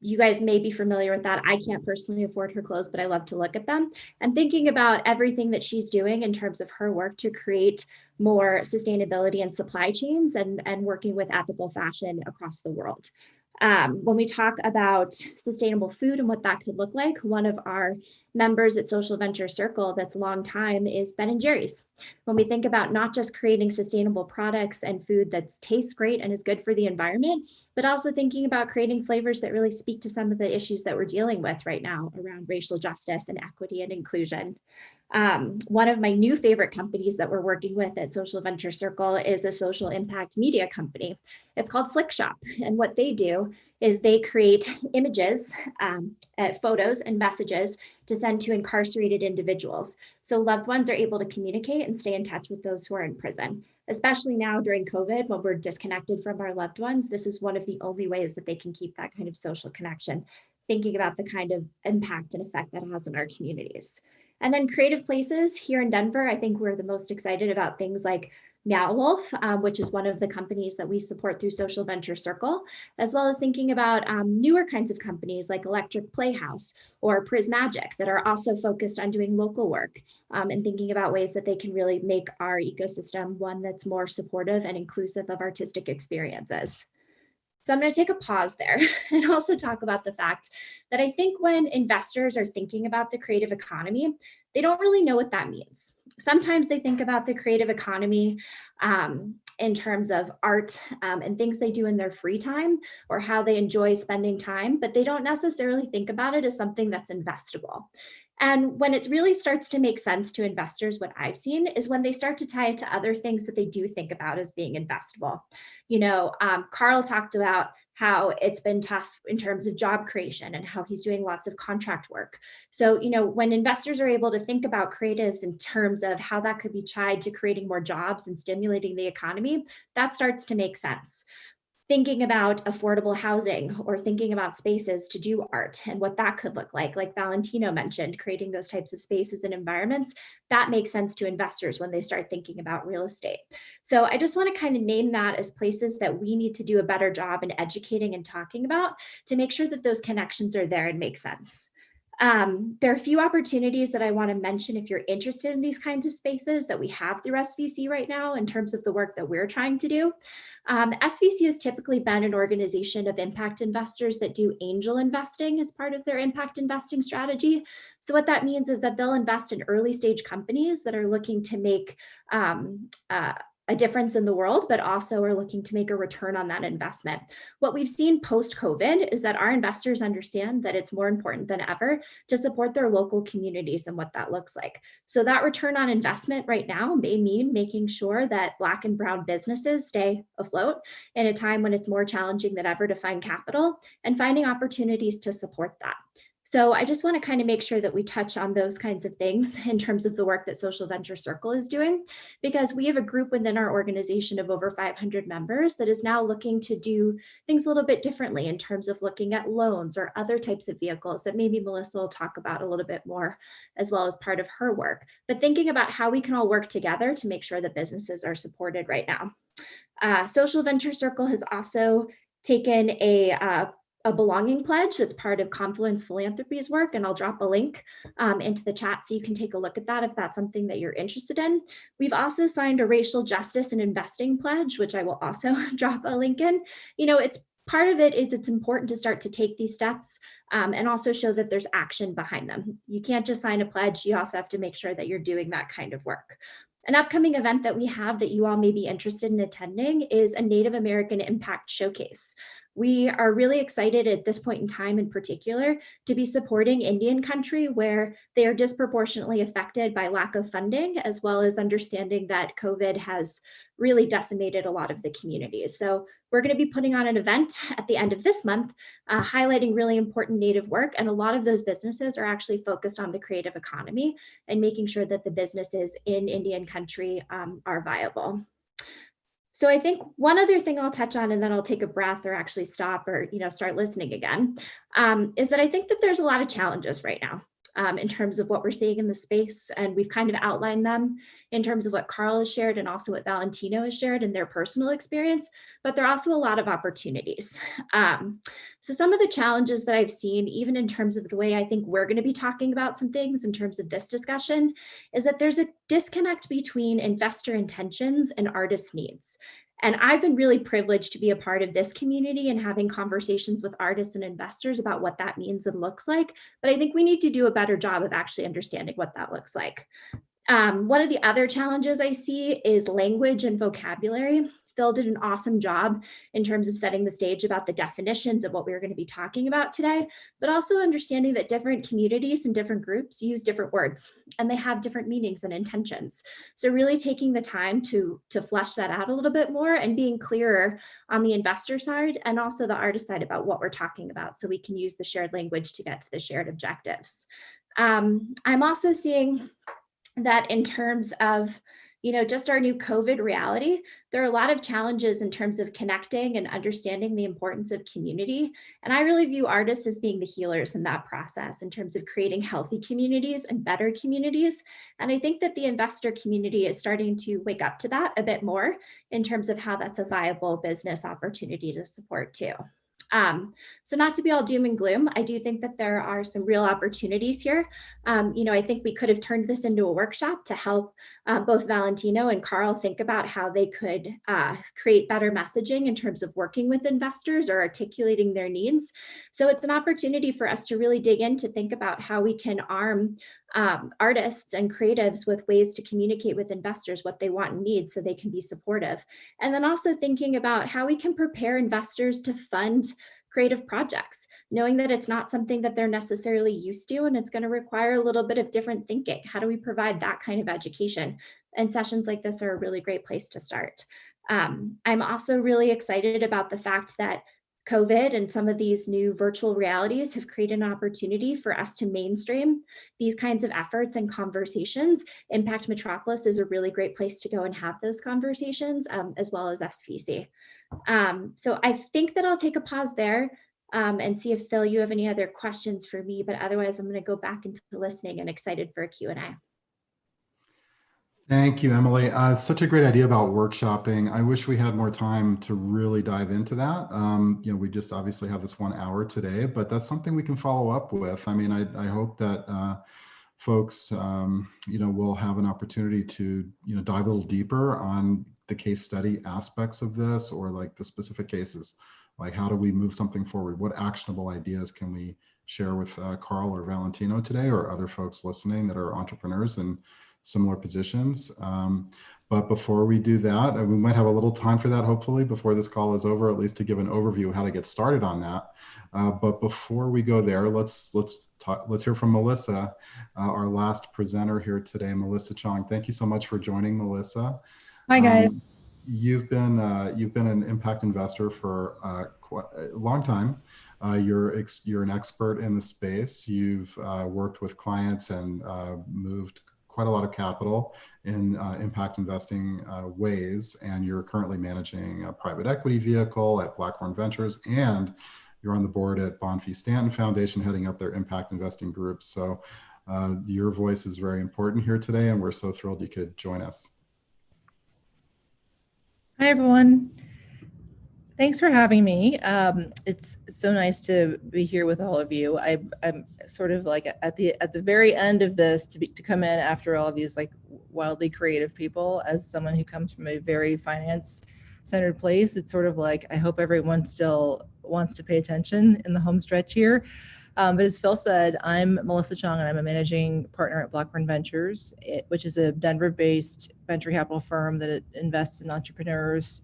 H: You guys may be familiar with that. I can't personally afford her clothes, but I love to look at them. And thinking about everything that she's doing in terms of her work to create more sustainability and supply chains and working with ethical fashion across the world. When we talk about sustainable food and what that could look like, one of our members at Social Venture Circle that's long time is Ben & Jerry's. When we think about not just creating sustainable products and food that tastes great and is good for the environment, but also thinking about creating flavors that really speak to some of the issues that we're dealing with right now around racial justice and equity and inclusion. One of my new favorite companies that we're working with at Social Venture Circle is a social impact media company. It's called Flickshop. And what they do is they create images, photos and messages to send to incarcerated individuals. So loved ones are able to communicate and stay in touch with those who are in prison. Especially now during COVID, when we're disconnected from our loved ones, this is one of the only ways that they can keep that kind of social connection, thinking about the kind of impact and effect that it has in our communities. And then creative places here in Denver, I think we're the most excited about things like Meow Wolf, which is one of the companies that we support through Social Venture Circle, as well as thinking about newer kinds of companies like Electric Playhouse or Prismagic that are also focused on doing local work and thinking about ways that they can really make our ecosystem one that's more supportive and inclusive of artistic experiences. So I'm going to take a pause there and also talk about the fact that I think when investors are thinking about the creative economy, they don't really know what that means. Sometimes they think about the creative economy in terms of art and things they do in their free time or how they enjoy spending time, but they don't necessarily think about it as something that's investable. And when it really starts to make sense to investors, what I've seen is when they start to tie it to other things that they do think about as being investable. You know, Carl talked about how it's been tough in terms of job creation and how he's doing lots of contract work. So, you know, when investors are able to think about creatives in terms of how that could be tied to creating more jobs and stimulating the economy, that starts to make sense. Thinking about affordable housing or thinking about spaces to do art and what that could look like Valentino mentioned, creating those types of spaces and environments, that makes sense to investors when they start thinking about real estate. So I just want to kind of name that as places that we need to do a better job in educating and talking about to make sure that those connections are there and make sense. There are a few opportunities that I want to mention if you're interested in these kinds of spaces that we have through SVC right now in terms of the work that we're trying to do. SVC has typically been an organization of impact investors that do angel investing as part of their impact investing strategy. So what that means is that they'll invest in early stage companies that are looking to make a difference in the world, but also are looking to make a return on that investment. What we've seen post-COVID is that our investors understand that it's more important than ever to support their local communities and what that looks like. So that return on investment right now may mean making sure that Black and brown businesses stay afloat in a time when it's more challenging than ever to find capital and finding opportunities to support that. So I just want to kind of make sure that we touch on those kinds of things in terms of the work that Social Venture Circle is doing, because we have a group within our organization of over 500 members that is now looking to do things a little bit differently in terms of looking at loans or other types of vehicles that maybe Melissa will talk about a little bit more as well as part of her work, but thinking about how we can all work together to make sure that businesses are supported right now. Social Venture Circle has also taken a belonging pledge that's part of Confluence Philanthropy's work, and I'll drop a link into the chat so you can take a look at that if that's something that you're interested in. We've also signed a racial justice and investing pledge, which I will also drop a link in. You know, it's part of it is it's important to start to take these steps and also show that there's action behind them. You can't just sign a pledge, you also have to make sure that you're doing that kind of work. An upcoming event that we have that you all may be interested in attending is a Native American Impact Showcase. We are really excited at this point in time in particular to be supporting Indian country where they are disproportionately affected by lack of funding, as well as understanding that COVID has really decimated a lot of the communities. So we're going to be putting on an event at the end of this month, highlighting really important Native work. And a lot of those businesses are actually focused on the creative economy and making sure that the businesses in Indian country are viable. So I think one other thing I'll touch on, and then I'll take a breath or actually stop or start listening again, is that I think that there's a lot of challenges right now in terms of what we're seeing in the space. And we've kind of outlined them in terms of what Carl has shared and also what Valentino has shared in their personal experience, but there are also a lot of opportunities. So some of the challenges that I've seen, even in terms of the way I think we're going to be talking about some things in terms of this discussion, is that there's a disconnect between investor intentions and artist needs. And I've been really privileged to be a part of this community and having conversations with artists and investors about what that means and looks like. But I think we need to do a better job of actually understanding what that looks like. One of the other challenges I see is language and vocabulary. Phil did an awesome job in terms of setting the stage about the definitions of what we were going to be talking about today, but also understanding that different communities and different groups use different words and they have different meanings and intentions. So really taking the time to flesh that out a little bit more and being clearer on the investor side and also the artist side about what we're talking about so we can use the shared language to get to the shared objectives. I'm also seeing that in terms of just our new COVID reality, there are a lot of challenges in terms of connecting and understanding the importance of community. And I really view artists as being the healers in that process in terms of creating healthy communities and better communities. And I think that the investor community is starting to wake up to that a bit more in terms of how that's a viable business opportunity to support too. So not to be all doom and gloom, I do think that there are some real opportunities here. I think we could have turned this into a workshop to help both Valentino and Carl think about how they could create better messaging in terms of working with investors or articulating their needs. So it's an opportunity for us to really dig in to think about how we can arm artists and creatives with ways to communicate with investors what they want and need so they can be supportive. And then also thinking about how we can prepare investors to fund creative projects, knowing that it's not something that they're necessarily used to and it's going to require a little bit of different thinking. How do we provide that kind of education? And sessions like this are a really great place to start. I'm also really excited about the fact that COVID and some of these new virtual realities have created an opportunity for us to mainstream these kinds of efforts and conversations. Impact Metropolis is a really great place to go and have those conversations, as well as SVC. So I think that I'll take a pause there and see if, Phil, you have any other questions for me, but otherwise I'm going to go back into listening and excited for a Q&A.
E: Thank you, Emily. It's such a great idea about workshopping. I wish we had more time to really dive into that. We just obviously have this 1 hour today, but that's something we can follow up with. I mean, I hope that folks, will have an opportunity to, dive a little deeper on the case study aspects of this, or like the specific cases, like how do we move something forward? What actionable ideas can we share with Carl or Valentino today, or other folks listening that are entrepreneurs and similar positions. But before we do that, we might have a little time for that, hopefully, before this call is over, at least to give an overview of how to get started on that. But before we go there, let's hear from Melissa, our last presenter here today, Melissa Chong. Thank you so much for joining, Melissa.
I: Hi, guys.
E: You've been an impact investor for quite a long time. You're an expert in the space. You've worked with clients and moved quite a lot of capital in impact investing ways, and you're currently managing a private equity vehicle at Blackhorn Ventures, and you're on the board at Bonfee Stanton Foundation, heading up their impact investing group. So your voice is very important here today, and we're so thrilled you could join us.
I: Hi, everyone. Thanks for having me. It's so nice to be here with all of you. I'm sort of like at the very end of this to come in after all of these like wildly creative people. As someone who comes from a very finance-centered place, it's sort of like I hope everyone still wants to pay attention in the home stretch here. But as Phil said, I'm Melissa Chong, and I'm a managing partner at Blackburn Ventures, which is a Denver-based venture capital firm that invests in entrepreneurs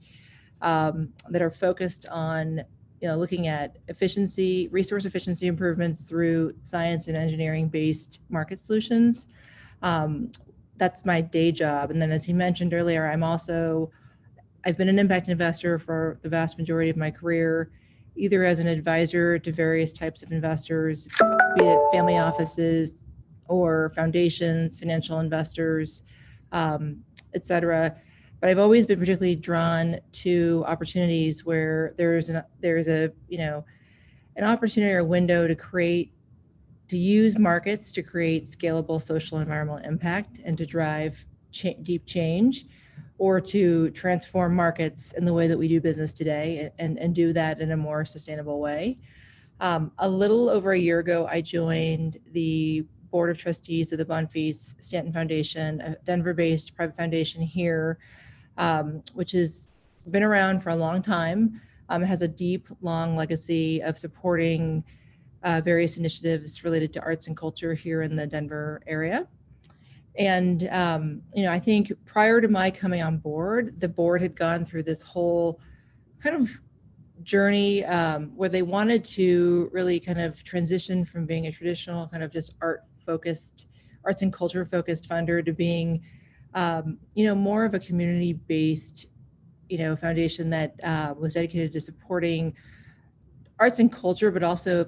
I: that are focused on looking at efficiency, resource efficiency improvements through science and engineering-based market solutions. That's my day job. And then, as he mentioned earlier, I've been an impact investor for the vast majority of my career, either as an advisor to various types of investors, be it family offices or foundations, financial investors, et cetera. But I've always been particularly drawn to opportunities where there's an opportunity or a window to use markets to create scalable social and environmental impact and to drive deep change, or to transform markets in the way that we do business today and do that in a more sustainable way. A little over a year ago, I joined the board of trustees of the Bonfils Stanton Foundation, a Denver-based private foundation here, which has been around for a long time. It has a deep, long legacy of supporting various initiatives related to arts and culture here in the Denver area. And, I think prior to my coming on board, the board had gone through this whole kind of journey where they wanted to really kind of transition from being a traditional kind of just arts and culture focused funder to being, more of a community-based, foundation that was dedicated to supporting arts and culture, but also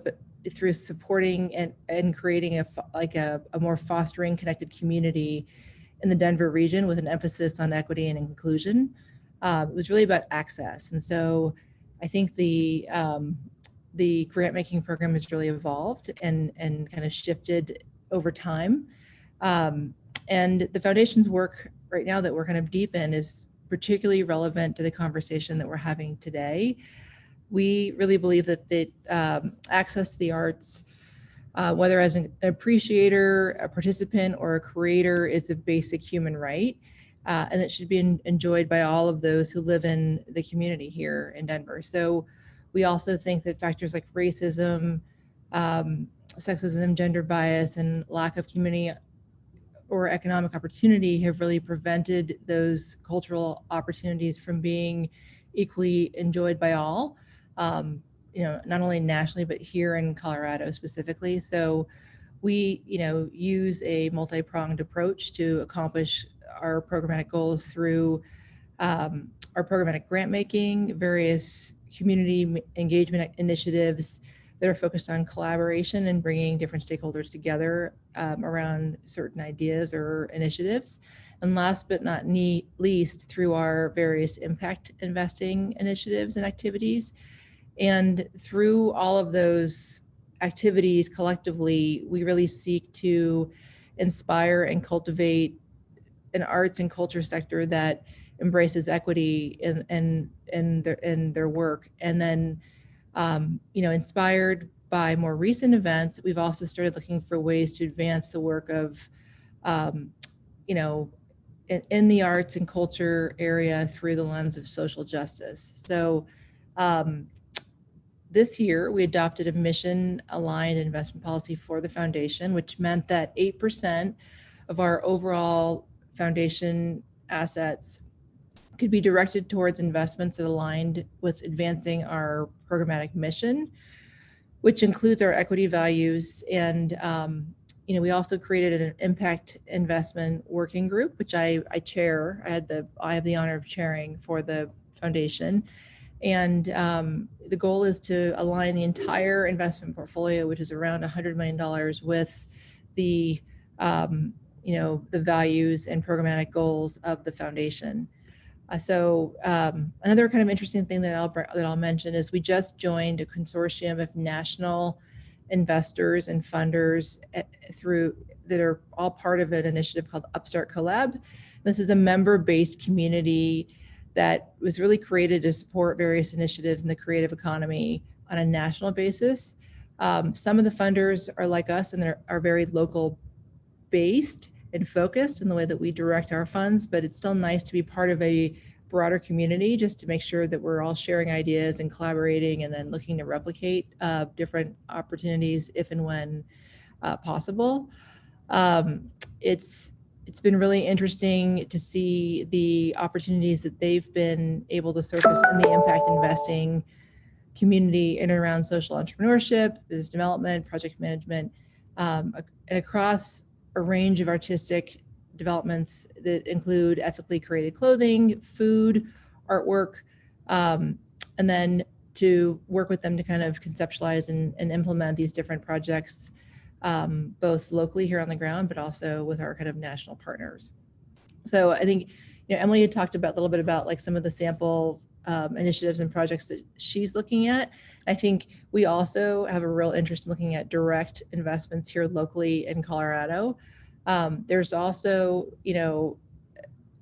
I: through supporting and creating a more fostering, connected community in the Denver region with an emphasis on equity and inclusion. It was really about access. And so I think the grant making program has really evolved and kind of shifted over time. And the foundation's work right now that we're kind of deep in is particularly relevant to the conversation that we're having today. We really believe that access to the arts, whether as an appreciator, a participant, or a creator, is a basic human right, and it should be enjoyed by all of those who live in the community here in Denver. So we also think that factors like racism, sexism, gender bias, and lack of community or economic opportunity have really prevented those cultural opportunities from being equally enjoyed by all. Not only nationally, but here in Colorado specifically. So we, use a multi-pronged approach to accomplish our programmatic goals through our programmatic grant making, various community engagement initiatives that are focused on collaboration and bringing different stakeholders together around certain ideas or initiatives. And last but not least, through our various impact investing initiatives and activities. And through all of those activities collectively, we really seek to inspire and cultivate an arts and culture sector that embraces equity in their work. And then, inspired by more recent events, we've also started looking for ways to advance the work of, in the arts and culture area through the lens of social justice. So, this year, we adopted a mission-aligned investment policy for the foundation, which meant that 8% of our overall foundation assets could be directed towards investments that aligned with advancing our programmatic mission, which includes our equity values. And we also created an impact investment working group, which I chair. I have the honor of chairing for the foundation. And the goal is to align the entire investment portfolio, which is around $100 million, with the values and programmatic goals of the foundation. So another kind of interesting thing that I'll mention is we just joined a consortium of national investors and funders that are all part of an initiative called Upstart Collab. This is a member-based community that was really created to support various initiatives in the creative economy on a national basis. Some of the funders are like us and are very local based and focused in the way that we direct our funds, but it's still nice to be part of a broader community, just to make sure that we're all sharing ideas and collaborating, and then looking to replicate different opportunities if and when possible. It's been really interesting to see the opportunities that they've been able to surface in the impact investing community in and around social entrepreneurship, business development, project management, and across a range of artistic developments that include ethically created clothing, food, artwork, and then to work with them to kind of conceptualize and implement these different projects, both locally here on the ground, but also with our kind of national partners. So I think, Emily had talked about a little bit about like some of the sample initiatives and projects that she's looking at. I think we also have a real interest in looking at direct investments here locally in Colorado. There's also,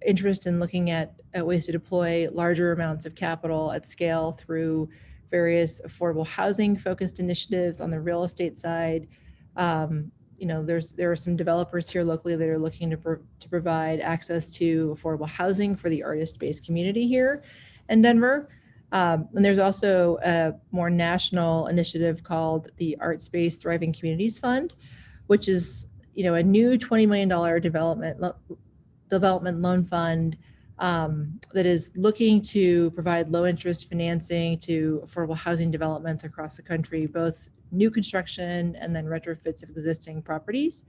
I: interest in looking at ways to deploy larger amounts of capital at scale through various affordable housing focused initiatives on the real estate side. There are some developers here locally that are looking to provide access to affordable housing for the artist-based community here in Denver. And there's also a more national initiative called the Art Space Thriving Communities Fund, which is, a new $20 million development loan fund that is looking to provide low interest financing to affordable housing developments across the country, both new construction and then retrofits of existing properties.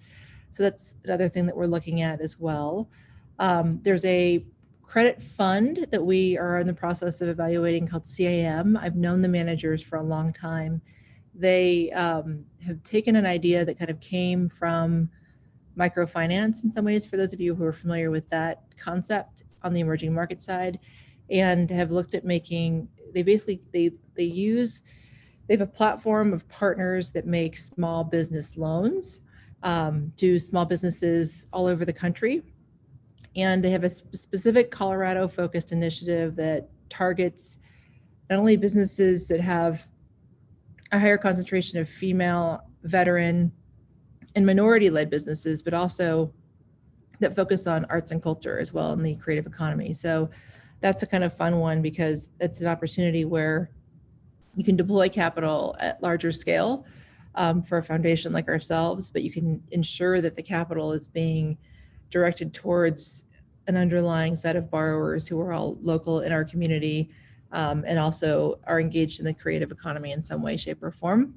I: So that's another thing that we're looking at as well. There's a credit fund that we are in the process of evaluating called CAM. I've known the managers for a long time. They have taken an idea that kind of came from microfinance in some ways, for those of you who are familiar with that concept on the emerging market side, and have looked at making, they have a platform of partners that make small business loans to small businesses all over the country. And they have a specific Colorado focused initiative that targets not only businesses that have a higher concentration of female, veteran, and minority-led businesses, but also that focus on arts and culture as well in the creative economy. So that's a kind of fun one because it's an opportunity where you can deploy capital at larger scale for a foundation like ourselves, but you can ensure that the capital is being directed towards an underlying set of borrowers who are all local in our community and also are engaged in the creative economy in some way, shape, or form.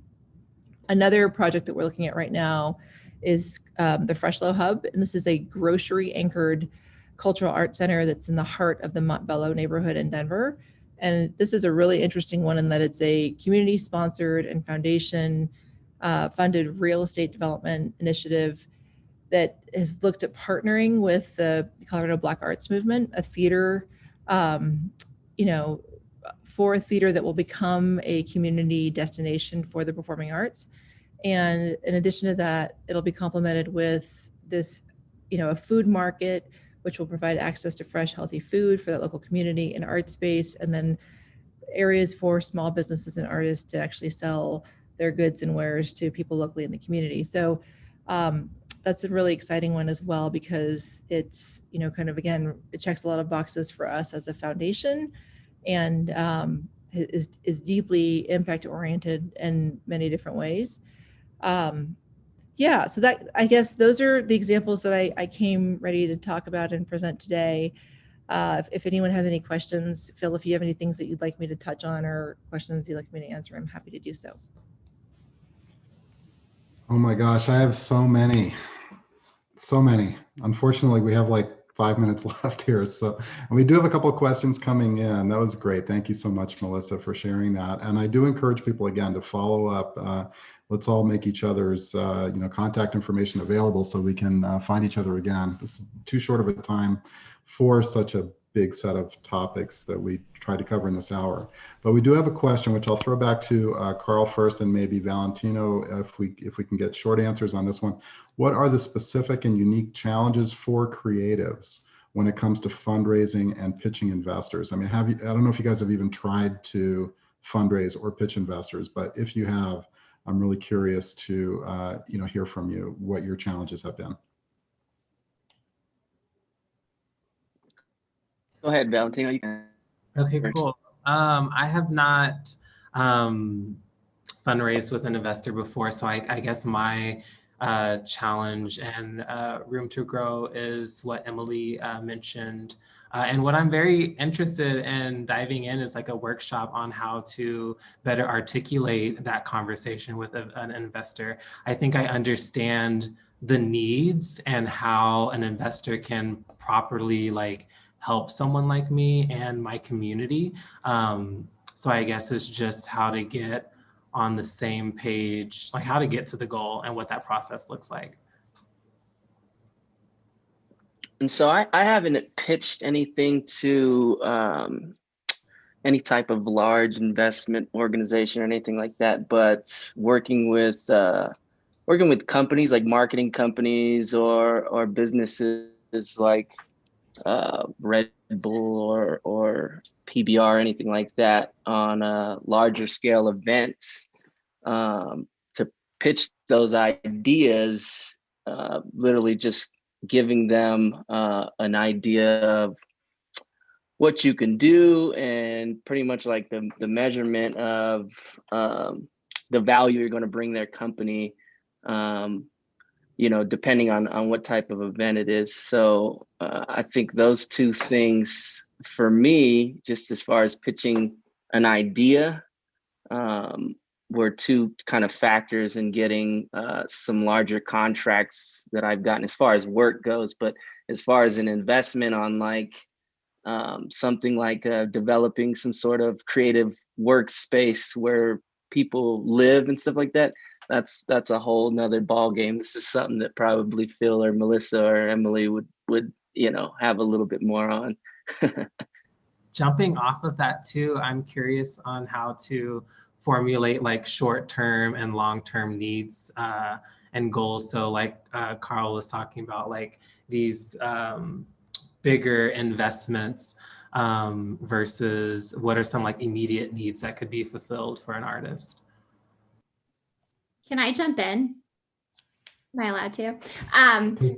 I: Another project that we're looking at right now is the Freshlow Hub, and this is a grocery-anchored cultural arts center that's in the heart of the Montbello neighborhood in Denver. And this is a really interesting one in that it's a community-sponsored and foundation-funded real estate development initiative that has looked at partnering with the Colorado Black Arts Movement, a theater, for a theater that will become a community destination for the performing arts. And in addition to that, it'll be complemented with this, a food market, which will provide access to fresh, healthy food for that local community and art space, and then areas for small businesses and artists to actually sell their goods and wares to people locally in the community. So that's a really exciting one as well, because it's, it checks a lot of boxes for us as a foundation, and is deeply impact oriented in many different ways. So that, I guess those are the examples that I came ready to talk about and present today. If anyone has any questions, Phil, if you have any things that you'd like me to touch on or questions you'd like me to answer, I'm happy to do so.
E: Oh my gosh, I have so many. Unfortunately, we have like 5 minutes left here. So, and we do have a couple of questions coming in. That was great. Thank you so much, Melissa, for sharing that. And I do encourage people again to follow up. Let's all make each other's contact information available so we can find each other again. This is too short of a time for such a big set of topics that we try to cover in this hour. But we do have a question, which I'll throw back to Carl first, and maybe Valentino, if we can get short answers on this one. What are the specific and unique challenges for creatives when it comes to fundraising and pitching investors? I mean, I don't know if you guys have even tried to fundraise or pitch investors, but if you have, I'm really curious to hear from you what your challenges have been.
F: ahead, Valentino. You can.
G: Okay, cool. I have not fundraised with an investor before, so I guess my challenge and room to grow is what Emily mentioned. And what I'm very interested in diving in is like a workshop on how to better articulate that conversation with an investor. I think I understand the needs and how an investor can properly like help someone like me and my community. So I guess it's just how to get on the same page, like how to get to the goal and what that process looks like.
F: And so I haven't pitched anything to any type of large investment organization or anything like that, but working with companies like marketing companies or businesses like Red Bull or PBR, anything like that, on larger scale events, to pitch those ideas, literally just giving them an idea of what you can do and pretty much like the measurement of the value you're going to bring their company, depending on what type of event it is. So I think those two things for me, just as far as pitching an idea, were two kind of factors in getting some larger contracts that I've gotten as far as work goes. But as far as an investment on like something like developing some sort of creative workspace where people live and stuff like that, that's a whole nother ball game. This is something that probably Phil or Melissa or Emily would have a little bit more on.
G: Jumping off of that too, I'm curious on how to formulate like short-term and long-term needs and goals. So like Carl was talking about, like these bigger investments versus what are some like immediate needs that could be fulfilled for an artist.
H: Can I jump in? Am I allowed to?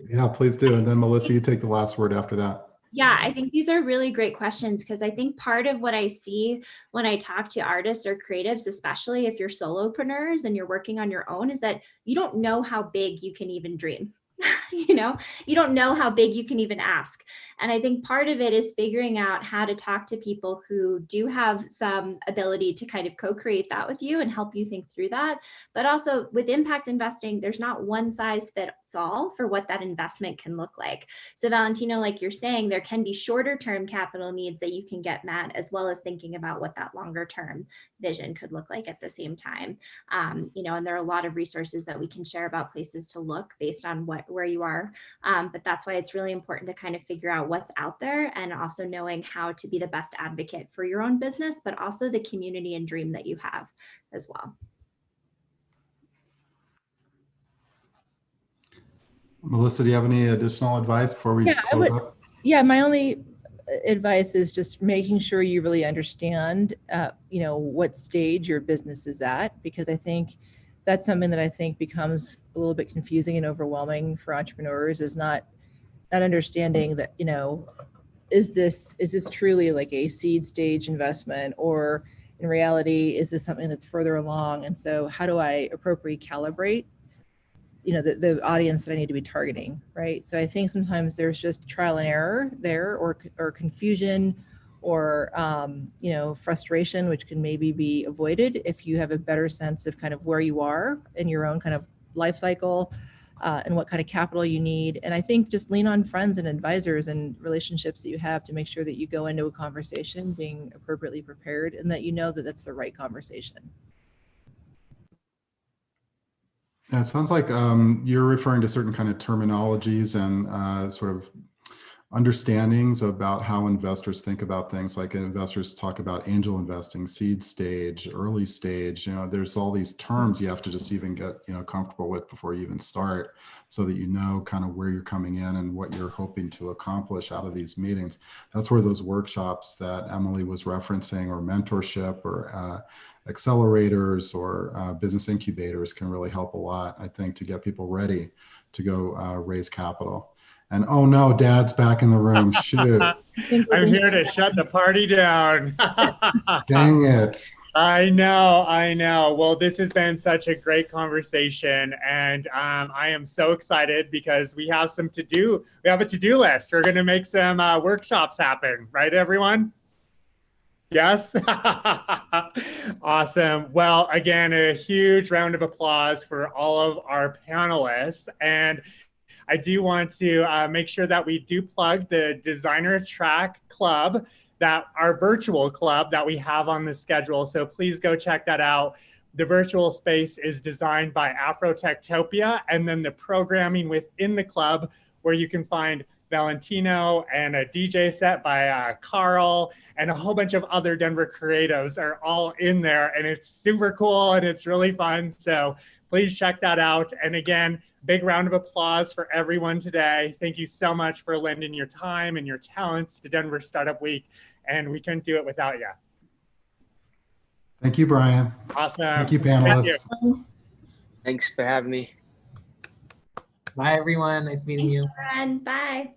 E: Yeah, please do. And then Melissa, you take the last word after that.
H: Yeah, I think these are really great questions, because I think part of what I see when I talk to artists or creatives, especially if you're solopreneurs and you're working on your own, is that you don't know how big you can even dream. You don't know how big you can even ask. And I think part of it is figuring out how to talk to people who do have some ability to kind of co-create that with you and help you think through that. But also with impact investing, there's not one size fits all for what that investment can look like. So Valentino, like you're saying, there can be shorter term capital needs that you can get met, as well as thinking about what that longer term vision could look like at the same time. And there are a lot of resources that we can share about places to look based on where you are. But that's why it's really important to kind of figure out what's out there, and also knowing how to be the best advocate for your own business, but also the community and dream that you have as well.
E: Melissa, do you have any additional advice before we close up?
I: Yeah, my only advice is just making sure you really understand, what stage your business is at, because I think that's something that I think becomes a little bit confusing and overwhelming for entrepreneurs, is not understanding that, is this truly like a seed stage investment, or in reality, is this something that's further along? And so how do I appropriately calibrate, the audience that I need to be targeting, right? So I think sometimes there's just trial and error there, or confusion, or frustration, which can maybe be avoided if you have a better sense of kind of where you are in your own kind of life cycle, and what kind of capital you need. And I think just lean on friends and advisors and relationships that you have to make sure that you go into a conversation being appropriately prepared, and that that that's the right conversation.
E: Yeah, it sounds like you're referring to certain kind of terminologies and sort of understandings about how investors think about things. Like investors talk about angel investing, seed stage, early stage. There's all these terms you have to just even get comfortable with before you even start, so that kind of where you're coming in and what you're hoping to accomplish out of these meetings. That's where those workshops that Emily was referencing, or mentorship, or accelerators, or business incubators can really help a lot, I think, to get people ready to go raise capital. And oh no, Dad's back in the room. Shoot.
C: I'm here to shut the party down.
E: Dang it.
C: I know. Well, this has been such a great conversation, and I am so excited because we have some to do. We have a to-do list. We're going to make some workshops happen, right, everyone? Yes. Awesome. Well, again, a huge round of applause for all of our panelists. And I do want to make sure that we do plug the Designer Track Club, that our virtual club that we have on the schedule. So please go check that out. The virtual space is designed by Afrotectopia, and then the programming within the club, where you can find Valentino and a DJ set by Carl and a whole bunch of other Denver creatives are all in there, and it's super cool and it's really fun. So please check that out. And again, big round of applause for everyone today. Thank you so much for lending your time and your talents to Denver Startup Week, and we couldn't do it without you.
E: Thank you, Brian.
C: Awesome.
E: Thank you, panelists.
C: Thank you.
F: Thanks for having me.
G: Bye, everyone. Nice meeting you.
H: Bye.